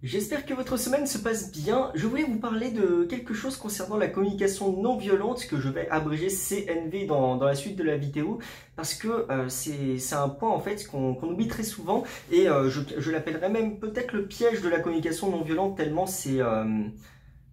J'espère que votre semaine se passe bien. Je voulais vous parler de quelque chose concernant la communication non violente que je vais abréger CNV dans la suite de la vidéo parce que c'est un point en fait qu'on oublie très souvent et je l'appellerais même peut-être le piège de la communication non violente tellement c'est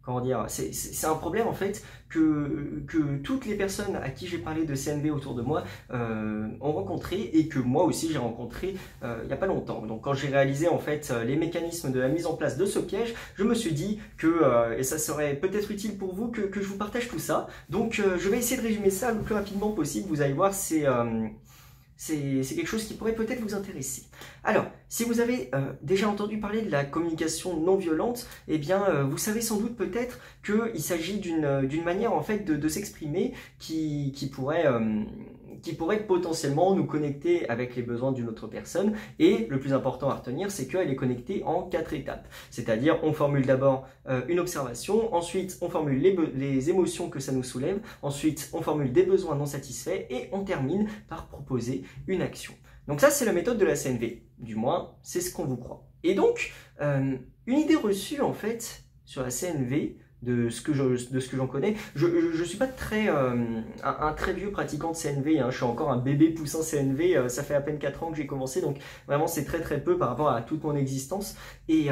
comment dire, c'est un problème en fait que toutes les personnes à qui j'ai parlé de CNV autour de moi ont rencontré et que moi aussi j'ai rencontré il n'y a pas longtemps. Donc quand j'ai réalisé en fait les mécanismes de la mise en place de ce piège, je me suis dit que, et ça serait peut-être utile pour vous, que je vous partage tout ça. Donc je vais essayer de résumer ça le plus rapidement possible, vous allez voir c'est quelque chose qui pourrait peut-être vous intéresser. Alors, si vous avez déjà entendu parler de la communication non violente, eh bien, vous savez sans doute peut-être qu'il s'agit d'une manière en fait de s'exprimer qui pourrait potentiellement nous connecter avec les besoins d'une autre personne. Et le plus important à retenir, c'est qu'elle est connectée en 4 étapes. C'est-à-dire, on formule d'abord une observation, ensuite on formule les émotions que ça nous soulève, ensuite on formule des besoins non satisfaits et on termine par proposer une action. Donc ça, c'est la méthode de la CNV. Du moins, c'est ce qu'on vous croit. Et donc, une idée reçue en fait sur la CNV, de ce que j'en connais. Je suis pas un très vieux pratiquant de CNV, hein. Je suis encore un bébé poussin CNV, ça fait à peine 4 ans que j'ai commencé, donc vraiment c'est très peu par rapport à toute mon existence, et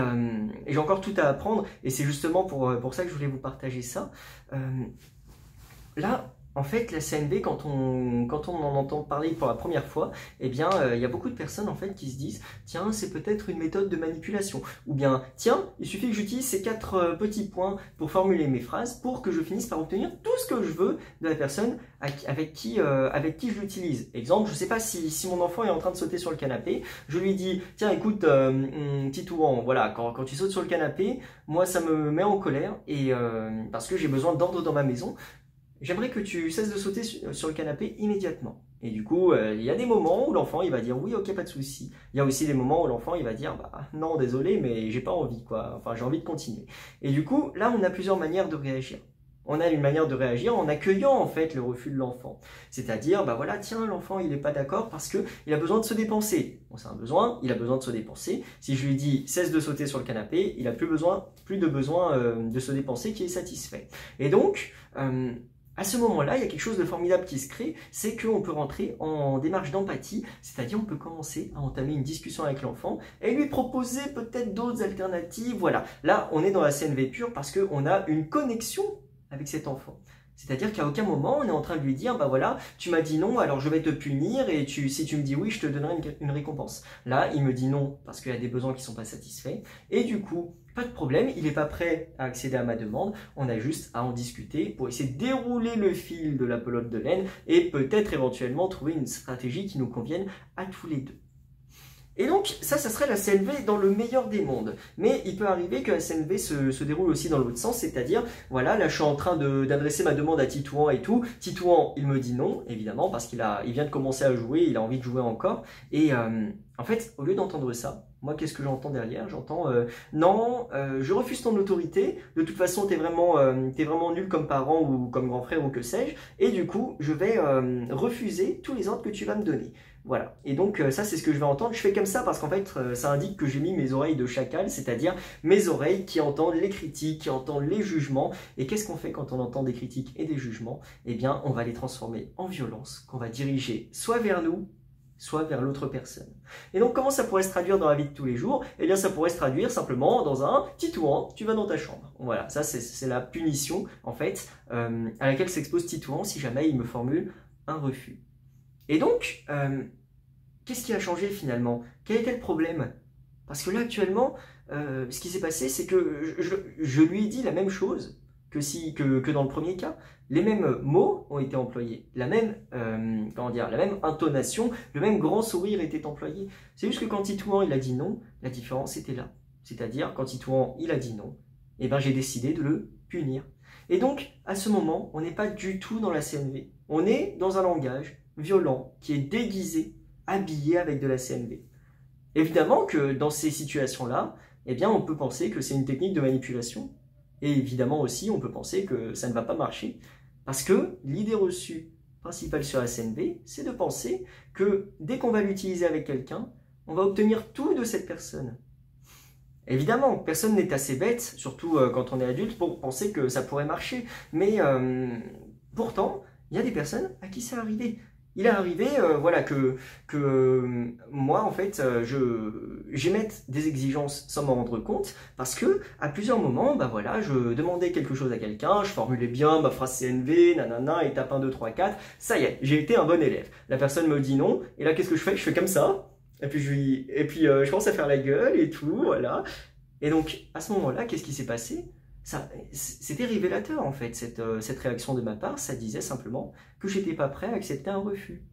j'ai encore tout à apprendre, et c'est justement pour ça que je voulais vous partager ça. Là, en fait, la CNV, quand on en entend parler pour la première fois, eh bien, il y a beaucoup de personnes en fait qui se disent « Tiens, c'est peut-être une méthode de manipulation » ou bien « Tiens, il suffit que j'utilise ces 4 petits points pour formuler mes phrases pour que je finisse par obtenir tout ce que je veux de la personne avec qui je l'utilise. » Exemple, je ne sais pas si mon enfant est en train de sauter sur le canapé, je lui dis « Tiens, écoute, Titouan, voilà, quand tu sautes sur le canapé, moi ça me met en colère et parce que j'ai besoin d'ordre dans ma maison. J'aimerais que tu cesses de sauter sur le canapé immédiatement. » Et du coup, il y a des moments où l'enfant il va dire oui, ok, pas de souci. Il y a aussi des moments où l'enfant il va dire bah non, désolé, mais j'ai pas envie quoi. Enfin, j'ai envie de continuer. Et du coup, là, on a plusieurs manières de réagir. On a une manière de réagir en accueillant en fait le refus de l'enfant. C'est-à-dire, bah voilà, tiens, l'enfant il n'est pas d'accord parce qu'il a besoin de se dépenser. Bon, c'est un besoin, il a besoin de se dépenser. Si je lui dis cesse de sauter sur le canapé, il a plus de besoin de se dépenser qui est satisfait. Et donc, à ce moment-là, il y a quelque chose de formidable qui se crée, c'est qu'on peut rentrer en démarche d'empathie, c'est-à-dire on peut commencer à entamer une discussion avec l'enfant et lui proposer peut-être d'autres alternatives. Voilà, là on est dans la CNV pure parce qu'on a une connexion avec cet enfant. C'est-à-dire qu'à aucun moment on est en train de lui dire bah voilà, tu m'as dit non, alors je vais te punir et si tu me dis oui, je te donnerai une récompense. Là, il me dit non parce qu'il y a des besoins qui ne sont pas satisfaits et du coup, pas de problème, il n'est pas prêt à accéder à ma demande, on a juste à en discuter pour essayer de dérouler le fil de la pelote de laine et peut-être éventuellement trouver une stratégie qui nous convienne à tous les deux. Et donc, ça serait la CNV dans le meilleur des mondes. Mais il peut arriver que la CNV se déroule aussi dans l'autre sens, c'est-à-dire, voilà, là je suis en train d'adresser ma demande à Titouan et tout. Titouan, il me dit non, évidemment, parce qu'il vient de commencer à jouer, il a envie de jouer encore. Et en fait, au lieu d'entendre ça, moi, qu'est-ce que j'entends derrière? J'entends non, je refuse ton autorité. De toute façon, t'es vraiment nul comme parent ou comme grand frère ou que sais-je. Et du coup, je vais refuser tous les ordres que tu vas me donner. Voilà. Et donc, ça, c'est ce que je vais entendre. Je fais comme ça parce qu'en fait, ça indique que j'ai mis mes oreilles de chacal, c'est-à-dire mes oreilles qui entendent les critiques, qui entendent les jugements. Et qu'est-ce qu'on fait quand on entend des critiques et des jugements? Eh bien, on va les transformer en violence, qu'on va diriger soit vers nous, soit vers l'autre personne. Et donc, comment ça pourrait se traduire dans la vie de tous les jours? Eh bien, ça pourrait se traduire simplement dans un « Titouan, tu vas dans ta chambre ». Voilà, ça, c'est la punition, en fait, à laquelle s'expose Titouan si jamais il me formule un refus. Et donc, qu'est-ce qui a changé finalement? Quel était le problème? Parce que là, actuellement, ce qui s'est passé, c'est que je lui ai dit la même chose que dans le premier cas. Les mêmes mots ont été employés, la même intonation, le même grand sourire était employé. C'est juste que quand Titouan il a dit non, la différence était là. C'est-à-dire, quand Titouan il a dit non, eh ben, j'ai décidé de le punir. Et donc, à ce moment, on n'est pas du tout dans la CNV. On est dans un langage violent qui est déguisé, habillé avec de la CNV. Évidemment que dans ces situations-là, eh bien, on peut penser que c'est une technique de manipulation. Et évidemment aussi, on peut penser que ça ne va pas marcher. Parce que l'idée reçue principale sur la CNV, c'est de penser que dès qu'on va l'utiliser avec quelqu'un, on va obtenir tout de cette personne. Évidemment, personne n'est assez bête, surtout quand on est adulte, pour penser que ça pourrait marcher. Mais pourtant, il y a des personnes à qui c'est arrivé. Il est arrivé, voilà, que moi, en fait, j'émette des exigences sans m'en rendre compte, parce que à plusieurs moments, bah voilà, je demandais quelque chose à quelqu'un, je formulais bien ma phrase CNV, nanana, étape 1, 2, 3, 4, ça y est, j'ai été un bon élève. La personne me dit non, et là, qu'est-ce que je fais? Je fais comme ça, et puis je commence à faire la gueule et tout, voilà. Et donc, à ce moment-là, qu'est-ce qui s'est passé? C'était révélateur en fait, cette réaction de ma part, ça disait simplement que j'étais pas prêt à accepter un refus.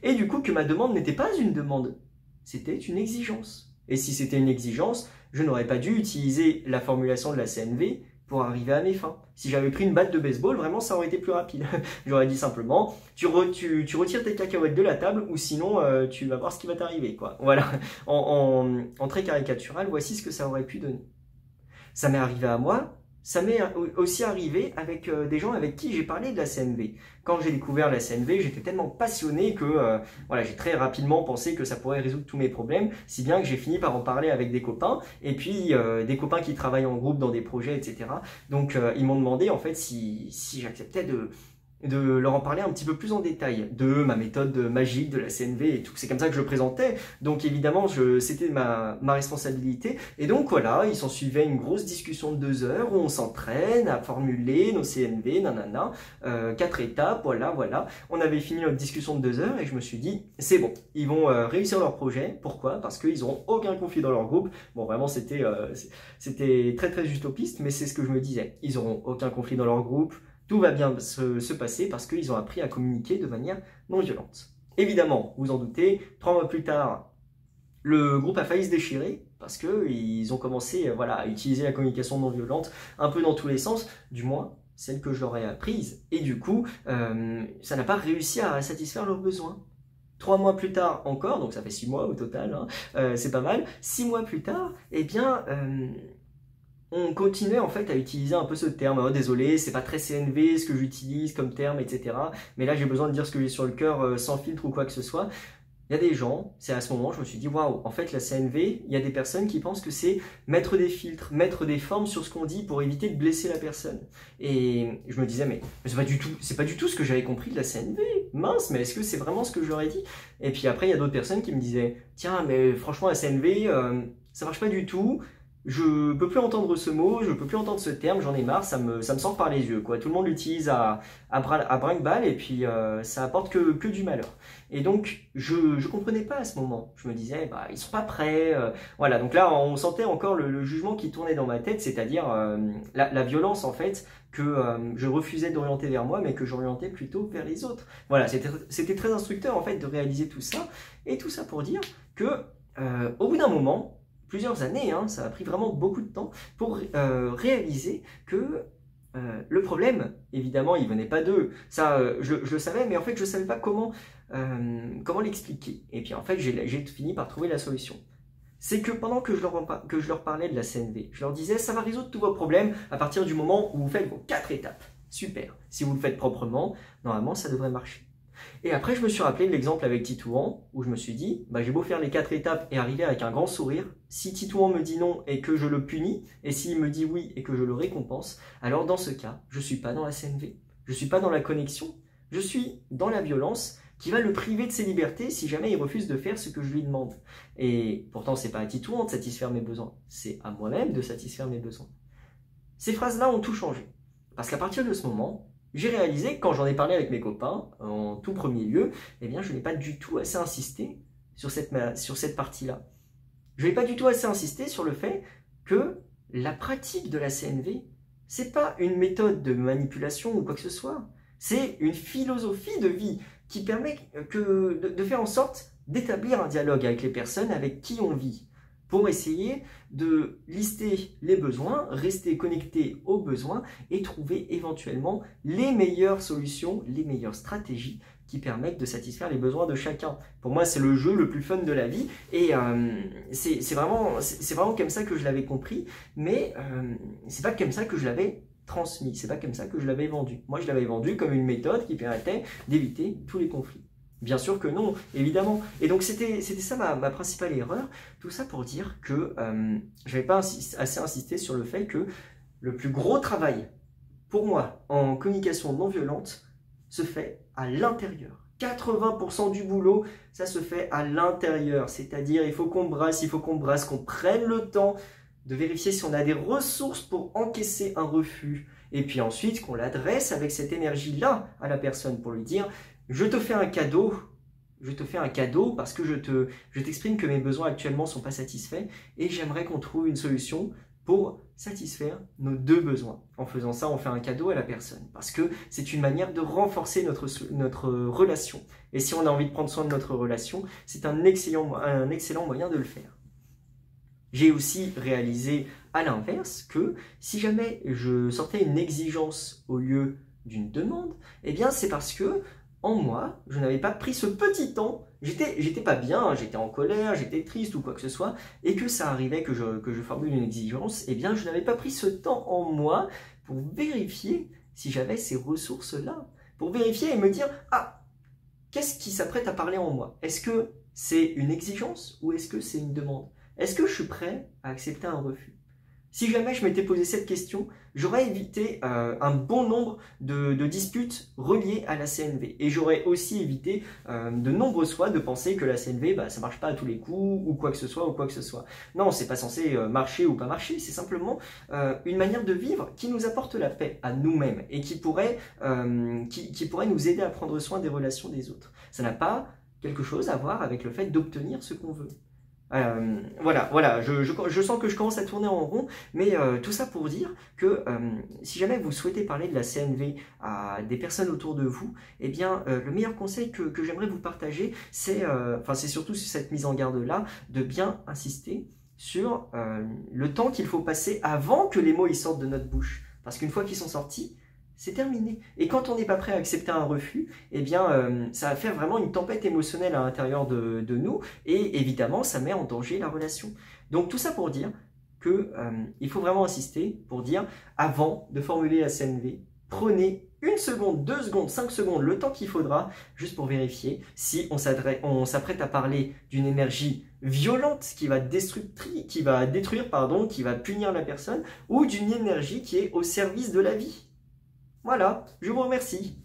Et du coup que ma demande n'était pas une demande, c'était une exigence. Et si c'était une exigence, je n'aurais pas dû utiliser la formulation de la CNV pour arriver à mes fins. Si j'avais pris une batte de baseball, vraiment ça aurait été plus rapide. J'aurais dit simplement, tu retires tes cacahuètes de la table ou sinon tu vas voir ce qui va t'arriver, quoi. Voilà, en très caricatural, voici ce que ça aurait pu donner. Ça m'est arrivé à moi. Ça m'est aussi arrivé avec des gens avec qui j'ai parlé de la CNV. Quand j'ai découvert la CNV, j'étais tellement passionné que voilà, j'ai très rapidement pensé que ça pourrait résoudre tous mes problèmes, si bien que j'ai fini par en parler avec des copains, et puis des copains qui travaillent en groupe dans des projets, etc. Donc ils m'ont demandé en fait si j'acceptais de leur en parler un petit peu plus en détail, de ma méthode magique de la CNV et tout. C'est comme ça que je le présentais, donc évidemment c'était ma responsabilité. Et donc voilà, il s'en suivait une grosse discussion de 2 heures où on s'entraîne à formuler nos CNV, nanana, 4 étapes, voilà. On avait fini notre discussion de 2 heures et je me suis dit, c'est bon, ils vont réussir leur projet. Pourquoi? Parce qu'ils n'auront aucun conflit dans leur groupe. Bon, vraiment, c'était très très utopiste, mais c'est ce que je me disais. Ils n'auront aucun conflit dans leur groupe. Tout va bien se passer parce qu'ils ont appris à communiquer de manière non violente. Évidemment, vous en doutez, 3 mois plus tard, le groupe a failli se déchirer parce qu'ils ont commencé voilà, à utiliser la communication non violente un peu dans tous les sens, du moins celle que je leur ai apprise. Et du coup, ça n'a pas réussi à satisfaire leurs besoins. 3 mois plus tard encore, donc ça fait 6 mois au total, hein, c'est pas mal. 6 mois plus tard, eh bien... on continuait en fait à utiliser un peu ce terme. Oh, désolé, c'est pas très CNV ce que j'utilise comme terme, etc. Mais là, j'ai besoin de dire ce que j'ai sur le cœur sans filtre ou quoi que ce soit. Il y a des gens, c'est à ce moment, je me suis dit, waouh, en fait, la CNV, il y a des personnes qui pensent que c'est mettre des filtres, mettre des formes sur ce qu'on dit pour éviter de blesser la personne. Et je me disais, mais c'est pas du tout ce que j'avais compris de la CNV. Mince, mais est-ce que c'est vraiment ce que je leur ai dit? Et puis après, il y a d'autres personnes qui me disaient, tiens, mais franchement, la CNV, ça marche pas du tout. Je peux plus entendre ce mot, je peux plus entendre ce terme, j'en ai marre, ça me sort par les yeux, quoi. Tout le monde l'utilise à brinque-balle et puis ça apporte que du malheur. Et donc, je comprenais pas à ce moment. Je me disais, bah, ils sont pas prêts. Voilà, donc là, on sentait encore le jugement qui tournait dans ma tête, c'est-à-dire la violence, en fait, que je refusais d'orienter vers moi, mais que j'orientais plutôt vers les autres. Voilà, c'était très instructeur, en fait, de réaliser tout ça. Et tout ça pour dire que, au bout d'un moment, plusieurs années, hein, ça a pris vraiment beaucoup de temps pour réaliser que le problème, évidemment, il venait pas d'eux. Ça, je le savais, mais en fait, je savais pas comment l'expliquer. Et puis en fait, j'ai fini par trouver la solution. C'est que pendant que je leur parlais de la CNV, je leur disais, ça va résoudre tous vos problèmes à partir du moment où vous faites vos 4 étapes. Super. Si vous le faites proprement, normalement, ça devrait marcher. Et après, je me suis rappelé de l'exemple avec Titouan, où je me suis dit, bah, j'ai beau faire les 4 étapes et arriver avec un grand sourire, si Titouan me dit non et que je le punis, et s'il me dit oui et que je le récompense, alors dans ce cas, je ne suis pas dans la CNV, je ne suis pas dans la connexion, je suis dans la violence qui va le priver de ses libertés si jamais il refuse de faire ce que je lui demande. Et pourtant, c'est pas à Titouan de satisfaire mes besoins, c'est à moi-même de satisfaire mes besoins. Ces phrases-là ont tout changé, parce qu'à partir de ce moment, j'ai réalisé, quand j'en ai parlé avec mes copains, en tout premier lieu, eh bien, je n'ai pas du tout assez insisté sur cette partie-là. Je n'ai pas du tout assez insisté sur le fait que la pratique de la CNV, c'est pas une méthode de manipulation ou quoi que ce soit. C'est une philosophie de vie qui permet de faire en sorte d'établir un dialogue avec les personnes avec qui on vit, pour essayer de lister les besoins, rester connecté aux besoins et trouver éventuellement les meilleures solutions, les meilleures stratégies qui permettent de satisfaire les besoins de chacun. Pour moi, c'est le jeu le plus fun de la vie et c'est vraiment comme ça que je l'avais compris, mais c'est pas comme ça que je l'avais transmis, c'est pas comme ça que je l'avais vendu. Moi, je l'avais vendu comme une méthode qui permettait d'éviter tous les conflits. Bien sûr que non, évidemment. Et donc c'était ça ma principale erreur. Tout ça pour dire que je n'avais pas assez insisté sur le fait que le plus gros travail pour moi en communication non violente se fait à l'intérieur. 80% du boulot, ça se fait à l'intérieur. C'est-à-dire, il faut qu'on brasse, qu'on prenne le temps de vérifier si on a des ressources pour encaisser un refus. Et puis ensuite, qu'on l'adresse avec cette énergie-là à la personne pour lui dire « Je te fais un cadeau, parce que je t'exprime que mes besoins actuellement ne sont pas satisfaits et j'aimerais qu'on trouve une solution pour satisfaire nos deux besoins. » En faisant ça, on fait un cadeau à la personne parce que c'est une manière de renforcer notre relation. Et si on a envie de prendre soin de notre relation, c'est un excellent moyen de le faire. J'ai aussi réalisé à l'inverse que si jamais je sortais une exigence au lieu d'une demande, eh bien c'est parce que en moi, je n'avais pas pris ce petit temps, j'étais pas bien, j'étais en colère, j'étais triste ou quoi que ce soit, et que ça arrivait que je formule une exigence, eh bien je n'avais pas pris ce temps en moi pour vérifier si j'avais ces ressources-là, pour vérifier et me dire « Ah, qu'est-ce qui s'apprête à parler en moi? Est-ce que c'est une exigence ou est-ce que c'est une demande? Est-ce que je suis prêt à accepter un refus ?» Si jamais je m'étais posé cette question, j'aurais évité un bon nombre de disputes reliées à la CNV. Et j'aurais aussi évité de nombreuses fois de penser que la CNV, ça marche pas à tous les coups, ou quoi que ce soit, Non, c'est pas censé marcher ou pas marcher, c'est simplement une manière de vivre qui nous apporte la paix à nous-mêmes et qui pourrait nous aider à prendre soin des relations des autres. Ça n'a pas quelque chose à voir avec le fait d'obtenir ce qu'on veut. Voilà, je sens que je commence à tourner en rond, mais tout ça pour dire que si jamais vous souhaitez parler de la CNV à des personnes autour de vous, eh bien le meilleur conseil que j'aimerais vous partager, c'est surtout sur cette mise en garde-là, de bien insister sur le temps qu'il faut passer avant que les mots ils sortent de notre bouche. Parce qu'une fois qu'ils sont sortis, c'est terminé. Et quand on n'est pas prêt à accepter un refus, eh bien, ça va faire vraiment une tempête émotionnelle à l'intérieur de nous, et évidemment, ça met en danger la relation. Donc tout ça pour dire que il faut vraiment insister pour dire, avant de formuler la CNV, prenez 1 seconde, 2 secondes, 5 secondes, le temps qu'il faudra, juste pour vérifier si on s'apprête à parler d'une énergie violente qui va détruire, qui va punir la personne, ou d'une énergie qui est au service de la vie. Voilà, je vous remercie.